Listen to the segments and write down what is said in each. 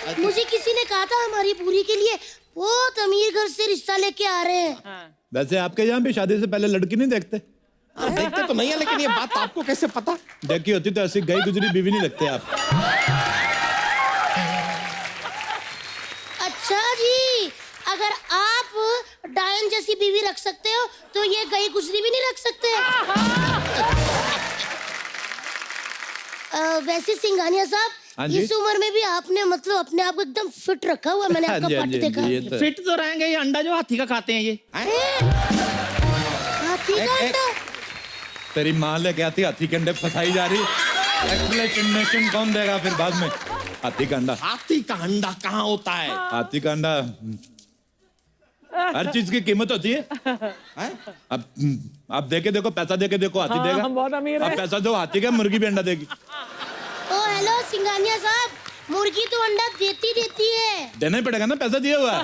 मुझे किसी ने कहा था हमारी पूरी के लिए बहुत अमीर घर से रिश्ता लेके आ रहे हैं। वैसे आपके यहाँ भी शादी से पहले लड़की नहीं देखते? देखते तो नहीं है, लेकिन ये बात आपको कैसे पता? देखी होती तो ऐसी गई गुजरी बीवी नहीं लगते आप। अच्छा जी, अगर आप डायन जैसी बीवी रख सकते हो तो ये गई गुजरी भी नहीं रख सकते। वैसे सिंघानिया साहब, इस उम्र में भी आपने मतलब अपने आप को एकदम फिट रखा हुआ। मैंने आपका पट देखा। फिट तो रहेंगे, ये अंडा जो हाथी का खाते हैं ये। हाथी का अंडा? तेरी माँ लेके आती हाथी के अंडे फंसाई जा रही। एक्सप्लेनेशन कौन देगा फिर बाद में? हाथी का अंडा। हाथी का अंडा कहाँ होता है? हाथी का अंडा, हर चीज की कीमत होती है। अब आप देके देखो, पैसा देके देखो, हाथी देगा। हम बहुत अमीर हैं। अब पैसा दो हाथी का, मुर्गी भी अंडा देगी। ओ हेलो सिंघानिया साहब, मुर्गी तो अंडा देती है। देना ही पड़ेगा ना, पैसा दिया हुआ है।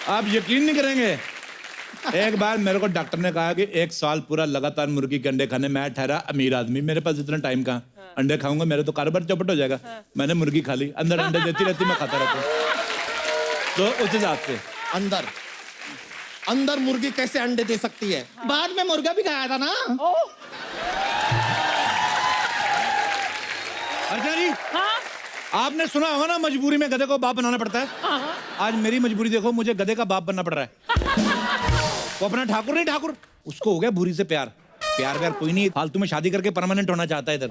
आप यकीन नहीं करेंगे, एक बार मेरे को डॉक्टर ने कहा कि 1 साल पूरा लगातार मुर्गी के अंडे खाने। मैं ठहरा अमीर आदमी, मेरे पास इतना टाइम कहाँ, अंडे खाऊंगा मेरे तो कारोबार चौपट हो जाएगा। मैंने मुर्गी खा ली, अंदर अंडे देती रहती, मैं खाता रहता हूँ। तो उस हिसाब से अंदर मुर्गी कैसे अंडे दे सकती है? बाद में मुर्गा भी खाया था ना। अच्छा जी, आपने सुना होगा ना मजबूरी में गधे को बाप बनाना पड़ता है। आज मेरी मजबूरी देखो, मुझे गधे का बाप बनना पड़ रहा है। वो अपना ठाकुर नहीं ठाकुर, उसको हो गया भूरी से प्यार। प्यार कोई नहीं, फालतू में शादी करके परमानेंट होना चाहता है इधर।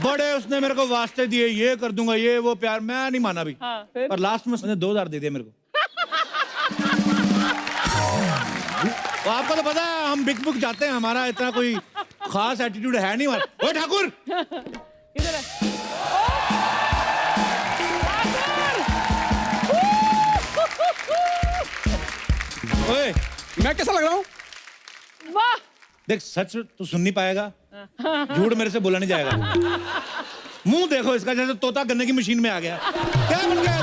बड़े उसने मेरे को वास्ते दिए, ये कर दूंगा ये वो, प्यार मैं नहीं माना भी। पर लास्ट में उसने 2000 दे दिया मेरे को। तो आपको तो पता है हम बिक बुक जाते हैं, हमारा इतना कोई खास एटीट्यूड है नहीं। ओए ठाकुर, किधर है? ओए मैं कैसा लग रहा हूँ? वाह, देख, सच तो सुन नहीं पाएगा, झूठ मेरे से बोला नहीं जाएगा। मुंह देखो इसका, जैसे तोता गन्ने की मशीन में आ गया। क्या बन गया?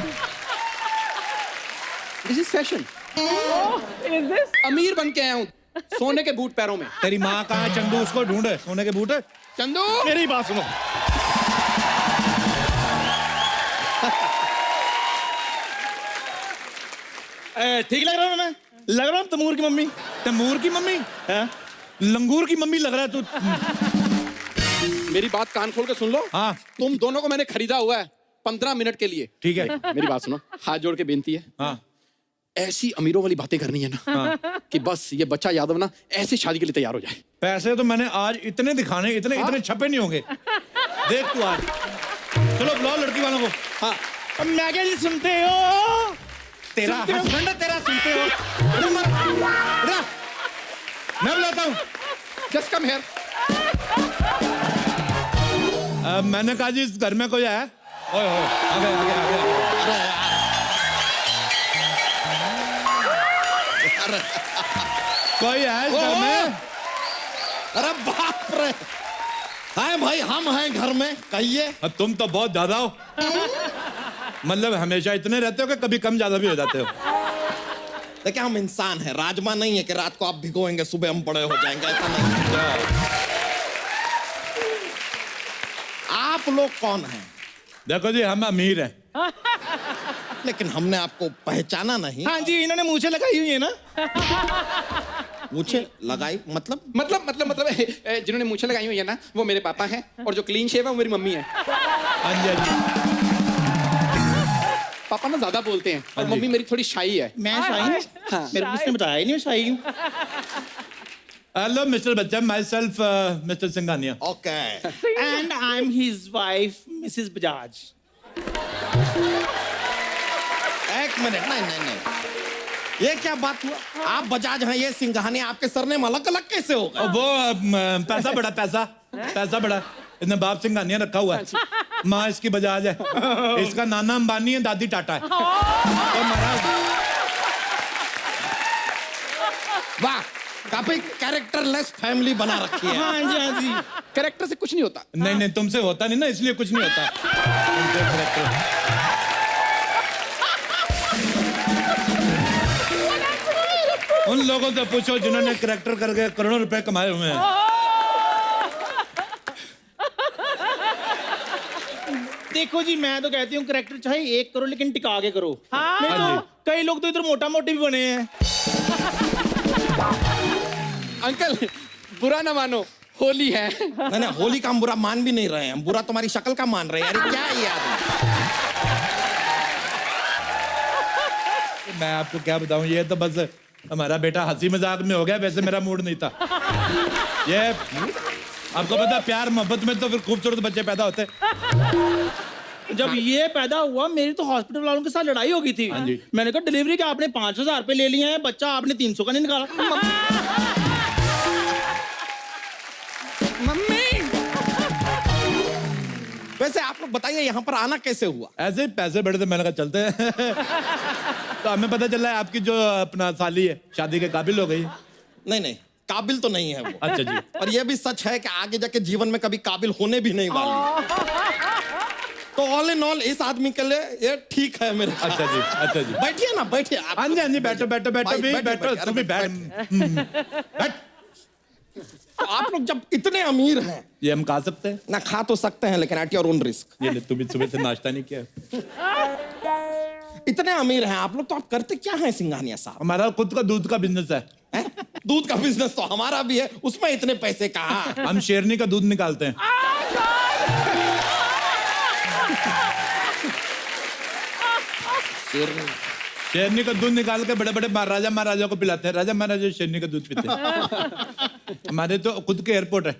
This is fashion. Is this? अमीर बन के आया हूँ, सोने के बूट पैरों में। तेरी माँ कहाँ है? चंदू, उसको ढूंढे, सोने के बूट है। चंदू, मेरी बात सुनो। ठीक लग रहा हूँ मैं? लग रहा हूँ तमूर की मम्मी। तैमूर की मम्मी? लंगूर की मम्मी लग रहा है तू। मेरी बात कान खोल के सुन लो। हाँ तुम दोनों को मैंने खरीदा हुआ है 15 मिनट के लिए। ठीक है। मेरी बात सुनो, हाथ जोड़ के बेनती है। हाँ ऐसी अमीरों वाली बातें करनी है ना, कि बस ये बच्चा यादव ना ऐसी शादी के लिए तैयार हो जाए। पैसे तो मैंने आज इतने दिखाने, इतने छपे नहीं होंगे। देख तू आज। चलो बुलाओ लड़की वालों को। हाँ, अब मैं क्या जी सुनते हो? तेरा हस्बैंड है, तेरा सुनते हो। मैं बुलाता हूँ। Just come here. मैंने कहा जी इस घर में कोई है? ओए ओए, आगे आगे आगे। कोई है इस घर में? अरे बाप रे, हाय भाई, हम हैं घर में, कहिए। अब तुम तो बहुत ज्यादा हो। मतलब हमेशा इतने रहते हो कि कभी कम ज्यादा भी हो जाते हो। देखिए हम इंसान हैं, राजमा नहीं है कि रात को आप भिगोएंगे सुबह हम बड़े हो जाएंगे, ऐसा नहीं। आप लोग कौन हैं? देखो जी, हम अमीर हैं। लेकिन हमने आपको पहचाना नहीं। हाँ जी, इन्होंने मूछें लगाई हुई है ना। मुझे लगाई मतलब? मतलब जिन्होंने मूछें लगाई हुई है ना, वो मेरे पापा हैं, और जो क्लीन शेव है वो मेरी मम्मी है। हाँ जी, हाँ जी। पापा ना ज्यादा बोलते हैं और हाँ जी। मम्मी मेरी थोड़ी शाई है। मैं शाही हूँ? हाँ। मेरे को उसने बताया ही नहीं मैं शाही हूँ। Hello mister Bachchan, my self mister Singhania. Okay. And I am his wife Mrs Bajaj. एक मिनट, नहीं, ये क्या बात हुआ? आप बजाज हैं, ये सिंघानिया, आपके सरनेम अलग अलग कैसे हो गए? वो पैसा बड़ा, पैसा बड़ा, इसने बाप सिंघानिया रखा हुआ है। माँ इसकी बजाज है, इसका नाना अंबानी है, दादी टाटा है। तो महाराज वाह, काफी कैरेक्टरलेस फैमिली बना रखी है। हाँ जी, हाँ जी। कैरेक्टर से कुछ नहीं होता। नहीं, तुमसे होता नहीं ना, इसलिए कुछ नहीं होता। तुमसे character। उन लोगों से पूछो जिन्होंने करैक्टर करके करोड़ों रुपए कमाए हुए हैं। देखो जी, मैं तो कहती हूँ करेक्टर चाहे एक करो लेकिन टिका के करो। हाँ। नहीं तो कई लोग तो इधर मोटा मोटे भी बने हैं। अंकल बुरा ना मानो, होली है। नहीं, होली का हम बुरा मान भी नहीं रहे हैं, हम बुरा तुम्हारी शक्ल का मान रहे हैं। यार क्या है ये आदमी? मैं आपको क्या बताऊं, ये तो बस हमारा बेटा हंसी मजाक में हो गया, वैसे मेरा मूड नहीं था। ये आपको पता, प्यार मोहब्बत में तो फिर खूबसूरत बच्चे पैदा होते। जब ये पैदा हुआ मेरी तो हॉस्पिटल वालों के साथ लड़ाई हो गई थी। जी। मैंने कहा डिलीवरी का आपने 5,000 रुपए ले लिए हैं, बच्चा आपने 300 का नहीं निकाला। मम्मी वैसे आप लोग बताइए यहाँ पर आना कैसे हुआ? ऐसे ही पैसे बढ़े थे, मैंने कहा चलते हैं। तो हमें पता चला है आपकी जो अपना साली है शादी के काबिल हो गई। नहीं, काबिल तो नहीं है वो। अच्छा जी। और ये भी सच है कि आगे जाके जीवन में कभी काबिल होने भी नहीं वाली। तो ऑल इन ऑल इस आदमी के लिए ये ठीक है मेरे। अच्छा जी, अच्छा जी। बैठिए ना, बैठिए आप। हाँ जी, हाँ जी, बैठो बैठो बैठो भी, बैठो तुम भी बैठ। बैठ। तो आप लोग जब इतने अमीर हैं, ये हम खा सकते हैं? ना खा तो सकते हैं लेकिन एट योर ओन रिस्क। ये ले, तुम सुबह से नाश्ता नहीं किया। इतने अमीर हैं आप लोग, तो आप करते क्या हैं सिंघानिया साहब? हमारा खुद का दूध का बिजनेस है। हैं? दूध का बिजनेस तो हमारा भी है, उसमें इतने पैसे कहाँ? हम शेरनी का दूध निकालते हैं। शेरनी का दूध निकाल के बड़े बड़े राजा महाराजा को पिलाते हैं। राजा महाराजा शेरनी का दूध पीते हैं। हमारे तो खुद के एयरपोर्ट है,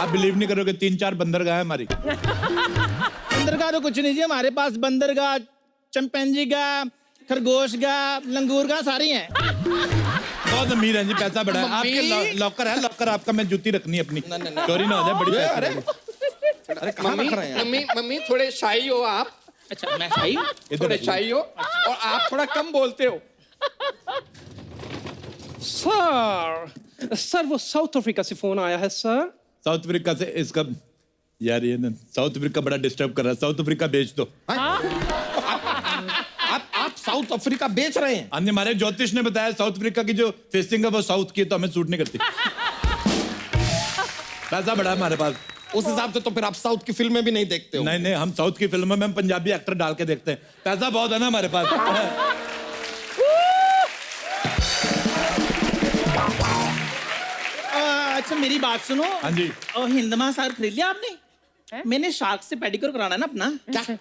आप बिलीव नहीं करोगे, 3-4 बंदरगाह है हमारी। बंदरगाह तो कुछ नहीं जी, हमारे पास बंदरगाह, चिंपैंजी का, खरगोश का, लंगूर का सारी हैं। बहुत अमीर है जी, पैसा बड़ा है। आपके लॉकर है, लॉकर आपका, मैं जूती रखनी है अपनी, चोरी ना हो जाए। बड़ी अरे पैसे अरे कहाँ रख रहे हैं? मम्मी थोड़े शाही हो आप, अच्छा मैं सही। थोड़े शाही हो और आप थोड़ा कम बोलते हो। सर वो साउथ अफ्रीका से फोन आया है सर। साउथ अफ्रीका से इसका, यार ये ना साउथ अफ्रीका बड़ा डिस्टर्ब कर रहा है, साउथ अफ्रीका बेच दो। आप साउथ अफ्रीका बेच रहे हैं? हमने, हमारे ज्योतिष ने बताया साउथ अफ्रीका की जो फेसिंग है वो साउथ की है, तो हमें सूट नहीं करती। पैसा बड़ा है हमारे पास। उस हिसाब से तो फिर आप साउथ की फिल्में भी नहीं देखते हो। नहीं, हम साउथ की फिल्मों में हम पंजाबी एक्टर डाल के देखते हैं, पैसा बहुत है ना हमारे पास। अच्छा मेरी बात सुनो। हाँ जी। हिंद महासागर खरीद लिया आपने? मैंने शार्क से पेडिक्योर कराना है ना अपना। क्या?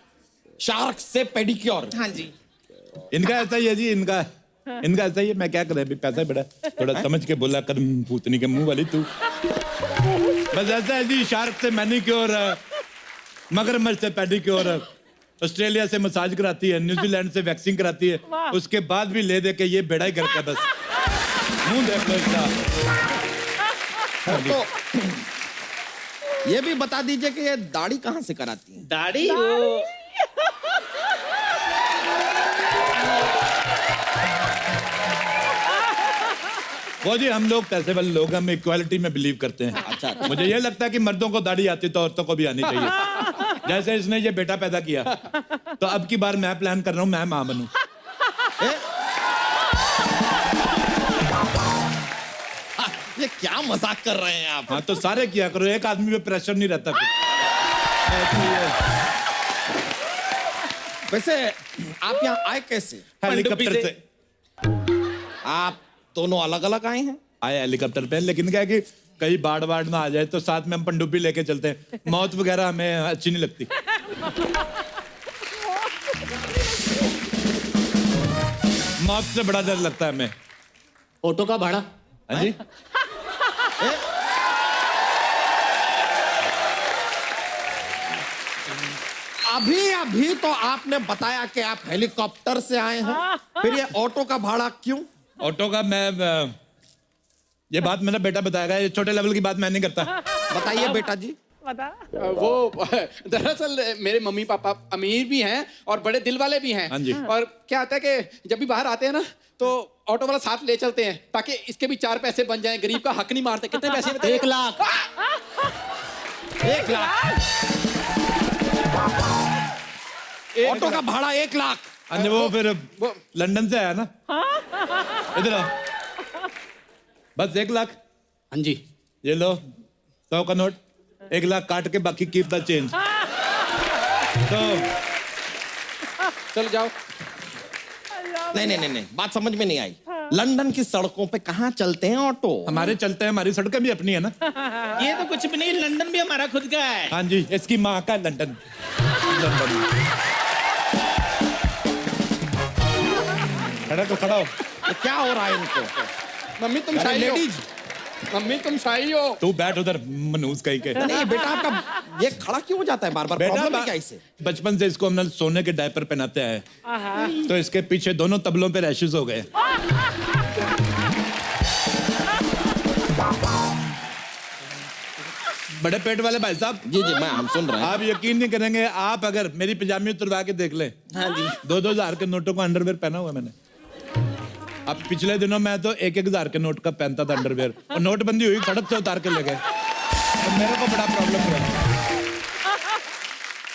शार्क से पेडिक्योर? हाँ जी। इनका ऐसा ही है जी, इनका ऐसा ही है। मैं क्या करें, अभी पैसा बड़ा, थोड़ा समझ के बोला कर, भूतनी के मुंह वाली तू। बस ऐसा है जी, शार्क से मैनिक्योर, मगरमच्छ से पेडिक्योर, ऑस्ट्रेलिया से मसाज कराती है, न्यूजीलैंड से वैक्सिंग कराती है, उसके बाद भी ले दे के ये बेड़ा ही करता है। बस मुंह देख लो इसका। तो ये भी बता दीजिए कि ये दाढ़ी कहाँ से कराती है? दाढ़ी वो जी, हम लोग पैसे वाले लोग, हम इक्वालिटी में बिलीव करते हैं। अच्छा। मुझे ये लगता है कि मर्दों को दाढ़ी आती तो औरतों को भी आनी चाहिए। जैसे इसने ये बेटा पैदा किया, तो अब की बार मैं प्लान कर रहा हूँ मैं मां बनूं। ये क्या मजाक कर रहे हैं आप? हाँ तो सारे किया करो, एक आदमी पे प्रेशर नहीं रहता फिर। वैसे आप यहाँ आए कैसे? हेलीकॉप्टर से आप दोनों अलग अलग आए हैं? आए हेलीकॉप्टर पे, लेकिन क्या है कि कहीं बाढ़ ना आ जाए तो साथ में हम पनडुब्बी लेके चलते हैं। मौत वगैरह हमें अच्छी नहीं लगती। मौत से बड़ा डर लगता है हमें। ऑटो का भाड़ा। हाँ जी। अभी तो आपने बताया कि आप हेलीकॉप्टर से आए हैं, फिर ये ऑटो का भाड़ा क्यों? ऑटो का ये बात मेरा बेटा बताएगा, ये छोटे लेवल की बात मैं नहीं करता। बताइए बेटा जी। बता। वो दरअसल मेरे मम्मी पापा अमीर भी हैं और बड़े दिल वाले भी हैं। हाँ जी। और क्या होता है कि जब भी बाहर आते हैं ना तो ऑटो वाला साथ ले चलते हैं ताकि इसके भी 4 पैसे बन जाएं। गरीब का हक नहीं मारते। कितने पैसे बताइए? 1 लाख। 1 लाख ऑटो का भाड़ा 1 लाख। हाँ जी, वो फिर लंदन से आया ना। इधर आओ। बस 1 लाख। हाँ जी। ये लो 100 का नोट, 1 लाख काट के बाकी कीप द चेंज। तो चलो जाओ। नहीं, बात समझ में नहीं आई। लंदन की सड़कों पे कहाँ चलते हैं ऑटो? हमारे चलते हैं, हमारी सड़कें भी अपनी है ना। ये तो कुछ भी नहीं, लंदन भी हमारा खुद का है। हाँ जी, इसकी माँ का लंदन। खड़ा तो खड़ा हो। ये क्या हो रहा है इनको? मम्मी तुम अरे शाही हो। लेडीज, मम्मी तुम शाही हो। तू बैठ उधर मनूस कहीं के। नहीं बेटा आपका ये खड़ा क्यों हो जाता है बार बार? प्रॉब्लम है क्या इसे? बचपन से इसको हमने सोने के डायपर पहनाते हैं, तो इसके पीछे दोनों तबलों पे रैशेस हो गए। बड़े पेट वाले भाई साहब, जी मैं हम सुन रहे हैं। आप यकीन नहीं करेंगे, आप अगर मेरी पजामी उतरवा के देख ले। हाँ जी। 2,000 के नोटों का अंडरवेयर पहना हुआ है मैंने। अब पिछले दिनों मैं तो 1,000 के नोट का पहनता था अंडरवेयर, और नोटबंदी हुई, सड़क से उतार के ले गए। तो मेरे को बड़ा प्रॉब्लम हुआ।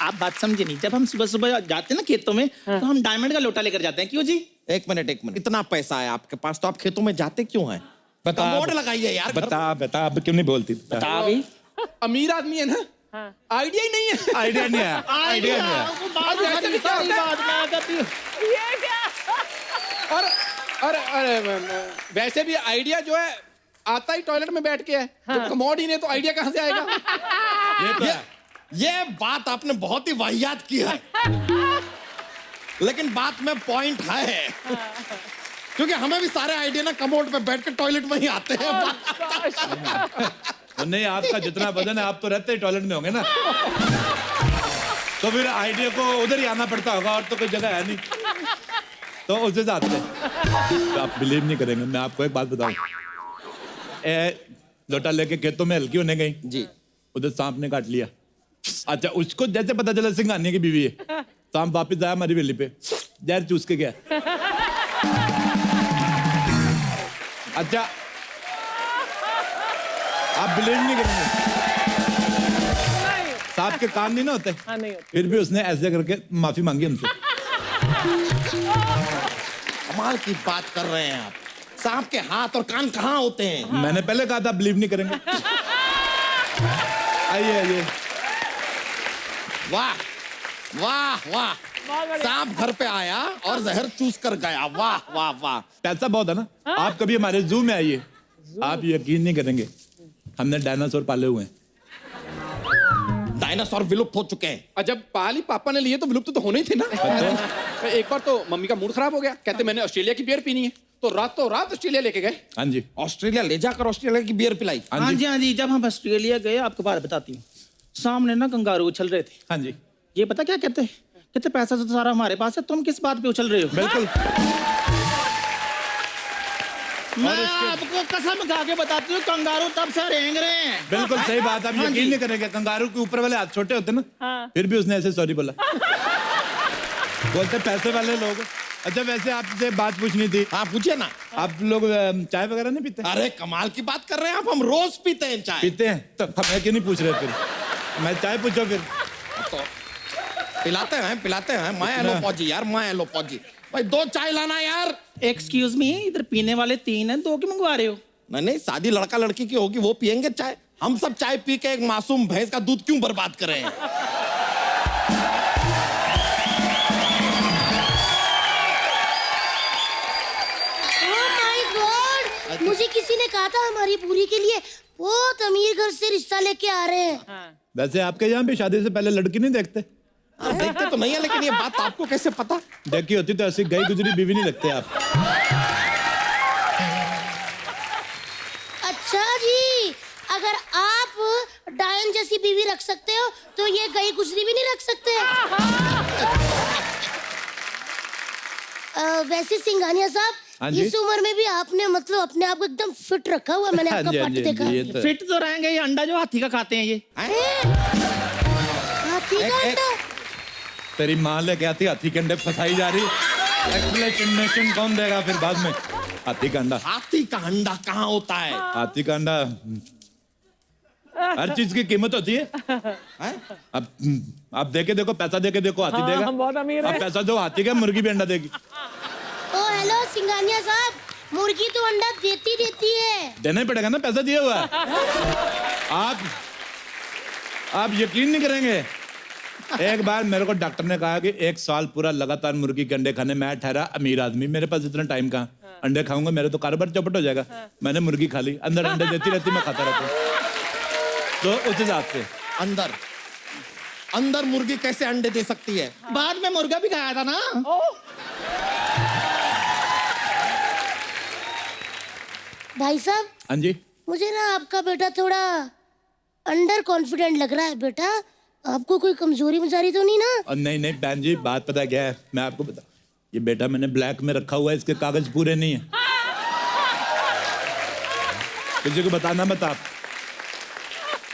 आप बात समझे नहीं, जब हम सुबह सुबह जाते हैं ना खेतों में, तो हम डायमंड का लोटा लेकर जाते हैं। क्यों जी? एक मिनट, इतना पैसा है आपके पास तो आप खेतों में जाते क्यों हैं? बता बोर्ड लगाइए यार। बता अब क्यों नहीं बोलती? बता भी। अमीर आदमी है ना, आइडिया ही नहीं है। आइडिया नहीं आया, आइडिया नहीं आया। बात ऐसे भी क्या होता है? बात मैं करती हूँ। ये क्या? और वैसे भी आइडिया जो है आता ही टॉयलेट में बैठ के है। जब कमोड ही नहीं तो आइडिया कहाँ से आएगा? ये तो है। ये बात आपने बहुत ही वाहियात की है, लेकिन बात में पॉइंट है, क्योंकि हमें भी सारे आइडिया ना कमोड पे बैठ के टॉयलेट में ही आते हैं। नहीं, आपका जितना वजन है, आप तो रहते ही टॉयलेट में होंगे ना, तो फिर आइडिया को उधर ही आना पड़ता होगा, और तो कोई जगह है नहीं, तो उस हिसाब से। तो आप बिलीव नहीं करेंगे, मैं आपको एक बात बताऊं। लोटा लेके खेतों में हल्की होने गई जी, उधर सांप ने काट लिया। अच्छा, उसको जैसे पता चला सिंघानिया की बीवी है, सांप वापिस आया हमारी वेली पे, जहर चूस के गया। अच्छा, आप बिलीव नहीं करेंगे, सांप के कान नहीं ना होते, हाँ, नहीं होते। फिर भी उसने ऐसे करके माफी मांगी हमसे। कमाल की बात कर रहे हैं आप। सांप के हाथ और कान कहाँ होते हैं? मैंने पहले कहा था बिलीव नहीं करेंगे। आइए। वाह वाह वाह, सांप घर पे आया और जहर चूस कर गया। वाह वाह वाह। पैसा बहुत है ना। आप कभी हमारे जू में आइए, आप यकीन नहीं करेंगे, हमने डायनासोर पाले हुए हैं। डायनासोर विलुप्त हो चुके हैं। और जब पाली पापा ने लिए तो विलुप्त तो होने ही थे ना। एक बार तो मम्मी का मूड खराब हो गया, कहते मैंने ऑस्ट्रेलिया की बियर पीनी है, तो रातों रात ऑस्ट्रेलिया लेके गए। हाँ जी, ऑस्ट्रेलिया ले जाकर ऑस्ट्रेलिया की बियर पिलाई। हाँ जी। जब हम ऑस्ट्रेलिया गए, आपको बात बताती हूँ, सामने ना कंगारू उछल रहे थे। हाँ जी, ये पता क्या कहते हैं? कहते पैसा तो सारा हमारे पास है, तुम किस बात पे उछल रहे हो? बिल्कुल। मैं आपको कसम खा के बताती हूँ, कंगारू तब से रेंग रहे हैं। बिल्कुल सही बात। आप हाँ यकीन जी। नहीं करेंगे, कंगारू के ऊपर वाले हाथ छोटे होते ना, हाँ। फिर भी उसने ऐसे सॉरी बोला। बोलते पैसे वाले लोग। अच्छा, वैसे आपसे बात पूछनी थी, हाँ पूछिए ना। आप लोग चाय वगैरह नहीं पीते? अरे कमाल की बात कर रहे हैं आप, हम रोज पीते हैं चाय। पीते हैं तो हमें क्यों नहीं पूछ रहे? फिर मैं चाय पूछो फिर। तो पिलाते हैं। मैं एलोपॉजी यार, मैं एलोपॉजी। भाई 2 चाय लाना यार। एक्सक्यूज मी, इधर पीने वाले 3 हैं, 2 क्यों मंगवा रहे हो? नहीं, शादी लड़का लड़की की होगी, वो पियेंगे चाय। हम सब चाय पी के एक मासूम भैंस का दूध क्यों बर्बाद कर रहे हैं? Oh my God! मुझे किसी ने कहा था हमारी पूरी के लिए बहुत अमीर घर से रिश्ता लेके आ रहे हैं। वैसे आपके यहाँ भी शादी से पहले लड़की नहीं देखते? देखते तो नहीं है, लेकिन ये बात आपको कैसे पता? देखी होती तो ऐसी गई गुजरी बीवी नहीं लगते आप। अच्छा जी, अगर आप डायन जैसी बीवी रख सकते हो, तो ये गई गुजरी भी नहीं रख सकते? वैसे सिंघानिया हाँ साहब, जी? इस उम्र में भी आपने मतलब अपने आप को एकदम फिट रखा हुआ। मैंने हाँ आपका जी, हाँ पट जी, देखा। ये तो फिट तो रहेंगे, ये अंडा जो हाथी का खाते हैं ये। हाथी का अंडा? तेरी माँ लेके आती हाथी के अंडे फंसाई जा रही। एक्सप्लेनेशन कौन देगा फिर बाद में? हाथी का अंडा। हाथी का अंडा कहाँ होता है? हाथी का अंडा, हर चीज की कीमत होती है। हैं? अब आप देके देखो, पैसा देके देखो, हाथी हाँ, देगा। हम बहुत अमीर अब हैं। पैसा दो हाथी का, मुर्गी भी अंडा देगी। ओ हेलो सिंघानिया साहब, मुर्गी तो अंडा देती है। देना ही पड़ेगा ना, पैसा दिया हुआ है। आप यकीन नहीं करेंगे, एक बार मेरे को डॉक्टर ने कहा कि 1 साल पूरा लगातार मुर्गी के अंडे खाने, मैं ठहरा अमीर आदमी, मेरे पास इतना टाइम कहाँ, अंडे खाऊंगा मेरे तो कारोबार चौपट हो जाएगा। मैंने मुर्गी खा ली, अंदर अंडे देती रहती, मैं खाता रहता हूँ। तो उस हिसाब से अंदर अंदर मुर्गी कैसे अंडे दे सकती है? बाद में मुर्गा भी खाया था ना। भाई साहब, हाँ जी, मुझे ना आपका बेटा थोड़ा अंडर कॉन्फिडेंट लग रहा है। बेटा, आपको कोई कमजोरी मजारी तो नहीं ना? और नहीं नहीं बहन जी, बात पता क्या है, मैं आपको बता, ये बेटा मैंने ब्लैक में रखा हुआ है, इसके कागज पूरे नहीं है। किसी को बताना मत आप।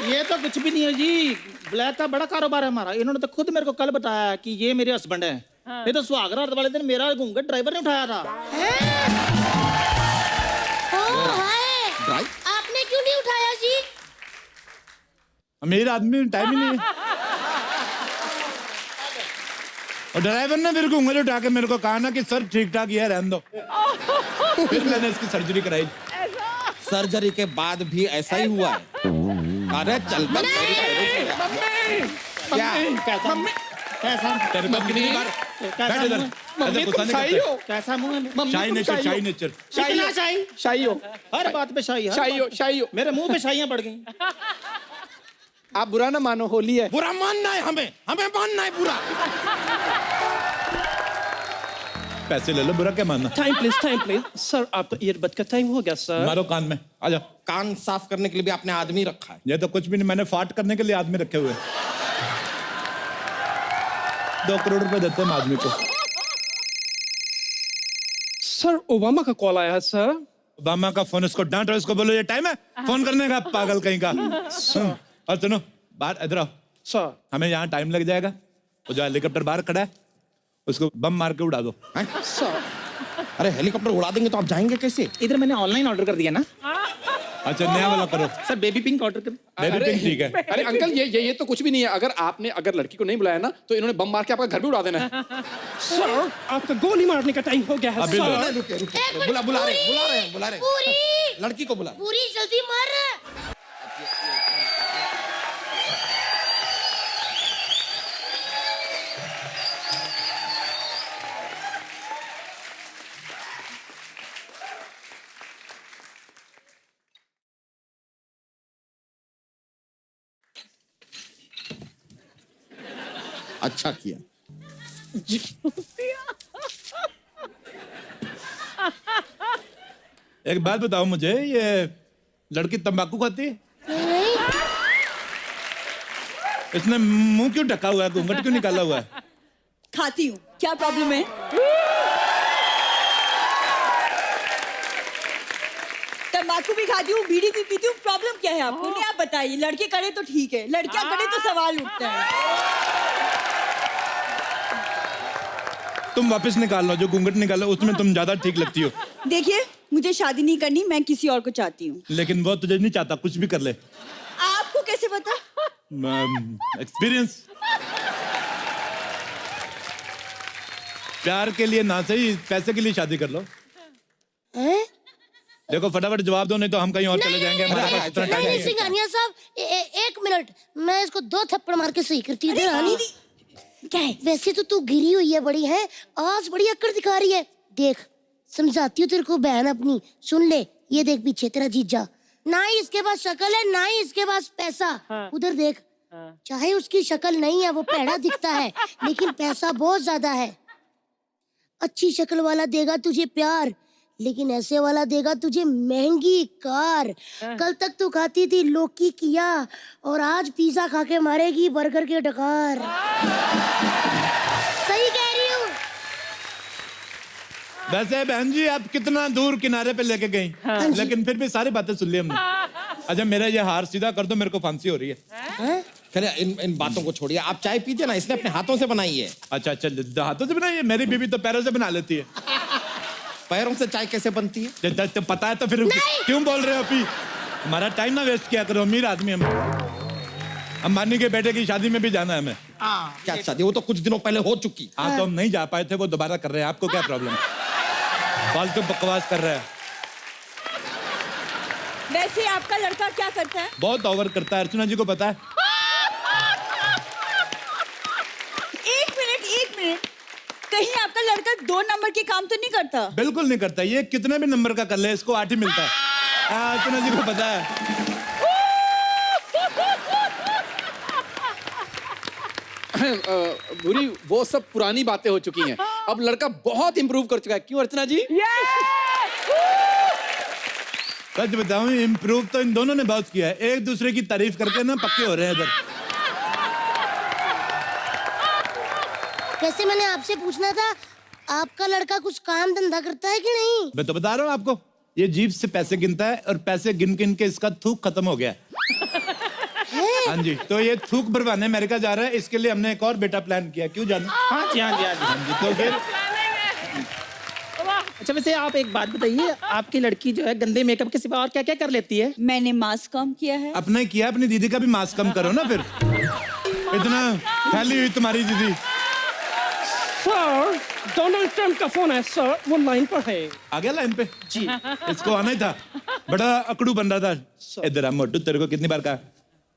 ये तो कुछ भी नहीं है जी, ब्लैक का बड़ा कारोबार है हमारा। इन्होंने तो खुद मेरे को कल बताया कि ये मेरे हस्बैंड है। नहीं तो सुहागरात वाले दिन मेरा घूंघट ड्राइवर ने उठाया था। ओ हाय, आपने क्यों नहीं उठाया जी? अमीर आदमी, टाइम ही नहीं है। और ड्राइवर ने मेरे को उंगली उठा के मेरे को कहा ना कि सर ठीक ठाक है, रहने दो। फिर मैंने इसकी सर्जरी कराई। सर्जरी के बाद भी ऐसा ही हुआ है? अरे चल बस। क्या कैसा कैसा तेरे को कितनी बार बैठ इधर, ऐसे गुस्सा नहीं शाही करते। हो, कैसा मुंह है? शाही नेचर, शाही नेचर। कितना शाही? शाही हो, हर बात पे शाही, हर शाही हो, बात पे। शाही हो। मेरे मुंह पे शाहियां पड़ गई। आप बुरा ना मानो, होली है। बुरा मानना है हमें, हमें मानना है बुरा। पैसे ले लो, बुरा क्या मानना। Time please. Sir, आपका ईयरबड का टाइम हो गया सर। मारो कान में, आ जाओ। कान साफ करने के लिए भी आपने आदमी रखा है? ये तो कुछ भी नहीं, मैंने फाट करने के लिए आदमी रखे हुए। 2 करोड़ रुपए देते हैं हम आदमी को। सर, ओबामा का कॉल आया है सर। ओबामा का फोन, इसको डांटो, इसको बोलो ये टाइम है फोन करने का, पागल कहीं का। और सुनो, बाहर इधर आओ। सर, हमें यहाँ टाइम लग जाएगा। वो जो हेलीकॉप्टर बाहर खड़ा है, उसको बम मार के उड़ा दो। हैं? अरे हेलीकॉप्टर उड़ा देंगे तो आप जाएंगे कैसे? इधर मैंने ऑनलाइन ऑर्डर कर दिया ना। अच्छा, नया वाला करो। सर बेबी पिंक ऑर्डर कर। बेबी पिंक ठीक है। अरे अंकल, ये तो कुछ भी नहीं है। अगर लड़की को नहीं बुलाया ना, तो इन्होंने बम मार के आपका घर भी उड़ा देना है। सर, आपका गोली मारने का टाइम हो गया है अभी सर। लो। रुके रुके, एक मिनट, बुला रहे पूरी, हैं, बुला रहे हैं। पूरी लड़की को बुला। पूरी जल्दी मार। अच्छा किया। एक बात बताओ मुझे, ये लड़की तंबाकू खाती है? नहीं, इसने मुंह क्यों ढका हुआ है, घूंघट क्यों निकाला हुआ है? खाती हूँ, क्या प्रॉब्लम है? तंबाकू भी खाती हूँ, बीड़ी भी पीती हूँ, प्रॉब्लम क्या है आपको? नहीं, आप बताइए। लड़के करे तो ठीक है, लड़कियां करे तो सवाल उठता है। तुम वापस निकाल लो, जो घूंघट निकालो उसमें तुम ज्यादा ठीक लगती हो। देखिए, मुझे शादी नहीं करनी, मैं किसी और को चाहती हूँ। लेकिन वो तुझे नहीं चाहता, कुछ भी कर ले। आपको कैसे पता? एक्सपीरियंस। प्यार के लिए ना सही, पैसे के लिए शादी कर लो। हैं? देखो फटाफट जवाब दो, नहीं तो हम कहीं और चले जाएंगे, हमारे पास इतना टाइम नहीं, नहीं है। सिंघानिया साहब, एक मिनट, मैं इसको 2 थप्पड़ मार के सही करती हूँ। इधर आनी। क्या है? वैसे तो तू गिरी हुई है बड़ी है, आज बड़ी अक्कड़ दिखा रही है। देख, समझाती हूँ तेरे को बहन अपनी, सुन ले। ये देख पीछे तेरा जीजा, ना ही इसके पास शक्ल है, ना ही इसके पास पैसा। उधर देख, चाहे उसकी शक्ल नहीं है, वो पैड़ा दिखता है, लेकिन पैसा बहुत ज्यादा है। अच्छी शक्ल वाला देगा तुझे प्यार, लेकिन ऐसे वाला देगा तुझे महंगी कार। कल तक तू खाती थी लौकी किया, और आज पिज्जा खा के मारेगी बर्गर के डकार। सही कह रही हूँ। वैसे बहन जी, आप कितना दूर किनारे पे लेके गई, लेकिन फिर भी सारी बातें सुन ली हमने। अच्छा, मेरा ये हार सीधा कर दो, मेरे को फांसी हो रही है। चलिए इन बातों को छोड़िए, आप चाय पीजिए ना, इसने अपने हाथों से बनाई है। अच्छा, हाथों से बनाई है? मेरी बीवी तो पैरों से बना लेती है। पैरों से चाय कैसे बनती है? तो पता है तो फिर क्यों बोल रहे हो? अभी हमारा टाइम ना वेस्ट किया करो, अमीर आदमी हम। अंबानी के बेटे की शादी में भी जाना है हमें। क्या शादी? वो तो कुछ दिनों पहले हो चुकी। हाँ, तो हम नहीं जा पाए थे, वो दोबारा कर रहे हैं। आपको क्या प्रॉब्लम? फालतू बकवास कर रहा है। वैसे आपका लड़का क्या करता है? बहुत ओवर करता है, अर्चना जी को पता है। सिर्फ 2 नंबर के काम तो नहीं करता। बिल्कुल नहीं करता, ये कितने भी नंबर का कर ले इसको 8 ही मिलता है। इतना जी को पता है। भूरी वो सब पुरानी बातें हो चुकी हैं, अब लड़का बहुत इंप्रूव कर चुका है, क्यों अर्चना जी? सच बताऊं, इम्प्रूव तो इन दोनों ने बहुत किया है, एक दूसरे की तारीफ करके ना पक्के हो रहे हैं इधर। वैसे मैंने आपसे पूछना था, आपका लड़का कुछ काम धंधा करता है कि नहीं? मैं तो बता रहा हूँ आपको, ये जीभ से पैसे गिनता है और पैसे गिन गिन के इसका थूक खत्म हो गया है। हाँ जी, तो ये थूक भरवाने अमेरिका जा रहा है, इसके लिए हमने एक और बेटा प्लान किया। क्यों जाना? हाँ जी, हाँ जी, हाँ जी, हाँ जी। तो फिर अच्छा, वैसे आप एक बात बताइए, आपकी लड़की जो है गंदे मेकअप के सिवा और क्या क्या कर लेती है? मैंने मास्क कम किया है। अपना ही किया, अपनी दीदी का भी मास्क कम करो ना। फिर इतना फैली हुई तुम्हारी दीदी। सर डोनाल्ड ट्रंप का फोन है सर, वो लाइन पर है। आ गया लाइन पे जी। इसको आना ही था, बड़ा अकड़ू बन रहा था। इधर आ मोटू, तेरे को कितनी बार कहा,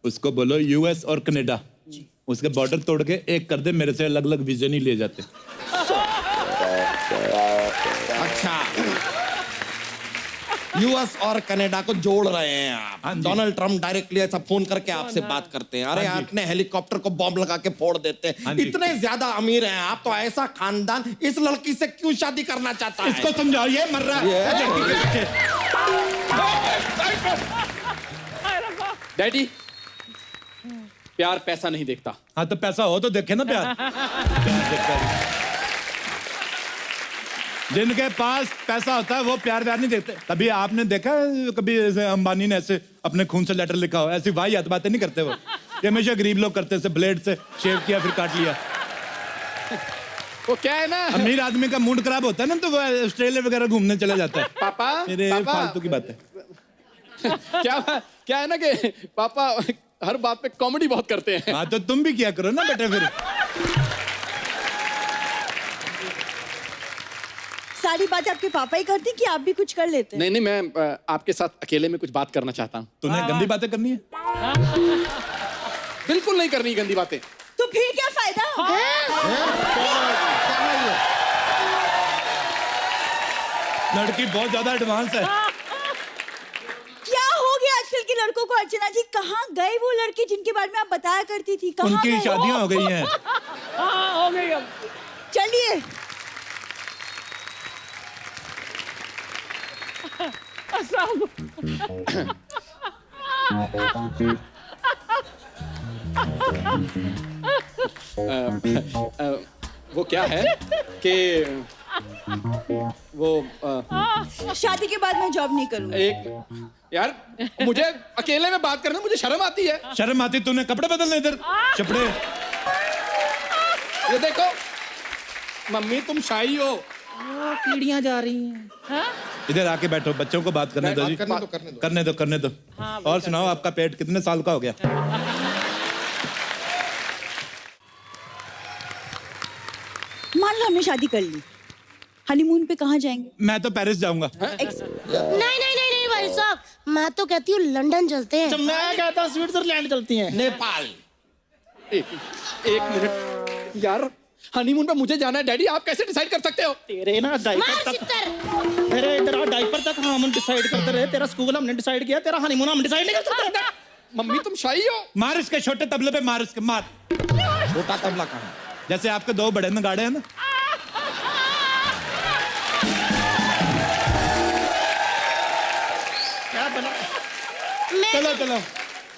उसको बोलो यूएस और कनाडा, उसके बॉर्डर तोड़ के एक कर दे, मेरे से अलग अलग वीजा नहीं ले जाते। अच्छा, यूएस और कनाडा को जोड़ रहे हैं आप। हाँ जी। डोनाल्ड ट्रम्प डायरेक्टली ऐसा फोन करके आपसे बात करते हैं, अरे हाँ जी। आपने हेलीकॉप्टर को बॉम्ब लगा के फोड़ देते हाँ हैं। जी। इतने ज्यादा अमीर हैं आप, तो ऐसा खानदान इस लड़की से क्यों शादी करना चाहता है? इसको समझाओ, ये मर रहा है लड़की के पीछे। डैडी, प्यार पैसा नहीं देखता। हाँ तो पैसा हो तो देखे ना प्यार। प्यार देखता है। जिनके पास पैसा होता है वो प्यार नहीं देखते। कभी आपने देखा है, कभी ऐसे अंबानी ने ऐसे अपने खून से लेटर लिखा हो? ऐसी वाहियात बातें नहीं करते वो, ये हमेशा गरीब लोग करते हैं, ब्लेड से शेव किया फिर काट लिया। वो क्या है ना, अमीर आदमी का मूड खराब होता है ना, तो वो ऑस्ट्रेलिया वगैरह घूमने चला जाता है। पापा, मेरे पापा। फालतू की बात है। क्या है ना कि पापा हर बात पे कॉमेडी बहुत करते हैं। हाँ तो तुम भी किया करो ना बेटे फिर। सारी बातें आपके पापा ही करते कि आप भी कुछ कर लेते? नहीं, मैं आपके साथ अकेले में कुछ बात करना चाहता हूँ। तूने गंदी बातें करनी है? बिल्कुल नहीं करनी गंदी बातें। तो फिर क्या फायदा? लड़की बहुत ज्यादा एडवांस है। क्या हो गया आजकल के लड़कों को? अर्चना जी, कहाँ गए वो लड़के जिनके बारे में आप बताया करती थी? कहाँ उनकी गए? शादियां हो गई हैं। हाँ हो गई अब। चलिए। वो क्या है कि वो शादी के बाद मैं जॉब नहीं करूंगी। एक यार, मुझे अकेले में बात करना मुझे शर्म आती है। शर्म आती? तूने कपड़े बदलने इधर चपड़े। ये देखो मम्मी, तुम शाही हो। कीड़ियां जा रही हैं। इधर आके बैठो, बच्चों को बात करने दो जी। करने दो। और सुनाओ, आपका पेट कितने साल का हो गया? मान लो हमने शादी कर ली, हनीमून पे कहाँ जाएंगे? मैं तो पेरिस जाऊंगा। नहीं भाई साहब, मैं तो कहती हूँ लंदन चलते हैं। मैं कहता हूँ स्विट्जरलैंड चलती हैं। नेपाल। एक मिनट यार, हनीमून पे मुझे जाना है। डैडी, आप कैसे डिसाइड कर सकते हो? तेरे ना डायपर मार तक, चित्तर। तेरे इधर डायपर तक हम डिसाइड करते रहे। तेरा स्कूल हमने डिसाइड किया, तेरा हनीमून हम डिसाइड नहीं कर सकते। मम्मी, तुम शाही हो। मार इसके छोटे तबले पे, मार इसके, मार। छोटा तबला कहाँ? जैसे आपके 2 बड़े नगाड़े हैं ना। क्या बना? चलो।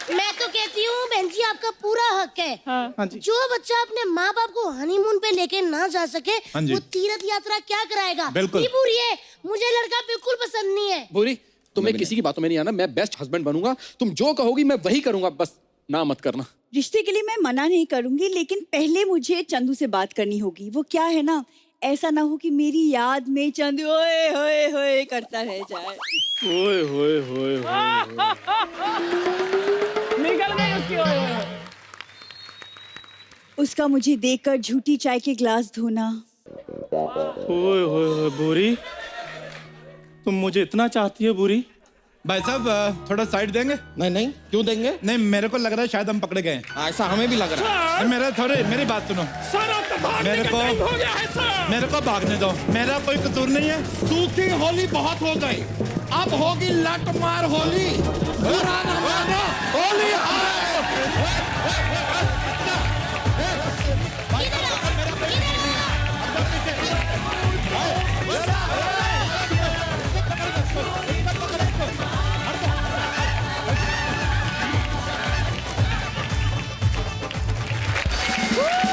मैं तो कहती हूँ बहन जी, आपका पूरा हक है। हाँ जी। जो बच्चा अपने माँ बाप को हनीमून पे लेके ना जा सके, हाँ जी। वो तीर्थ यात्रा क्या कराएगा? बिल्कुल। नहीं पूरी है, मुझे लड़का बिल्कुल पसंद नहीं है। भूरी, तुम्हें किसी की बातों में नहीं आना। मैं बेस्ट हस्बैंड बनूंगा, तुम जो कहोगी मैं वही करूंगा, बस ना मत करना। रिश्ते के लिए मैं मना नहीं करूंगी, लेकिन पहले मुझे चंदू से बात करनी होगी। वो क्या है ना, ऐसा ना हो कि मेरी याद में चंदू ओए होए होए करता रह जाए। ओए होए होए निकल गई उसकी ओए। उसका मुझे देखकर झूठी चाय के ग्लास धोना। ओए होए होए, बुरी, तुम मुझे इतना चाहती है बुरी? भाई साहब थोड़ा साइड देंगे? नहीं नहीं, क्यों देंगे? नहीं, मेरे को लग रहा है शायद हम पकड़े गए हैं। ऐसा हमें भी लग रहा है। मेरी बात सुनो। सर आपका भागने मेरे का को- टाइम हो गया है सर। मेरे को भागने दो, मेरा कोई कसूर नहीं है। सूखी होली बहुत हो गई, अब होगी लट मार होली। बुरा न मानो, होली है।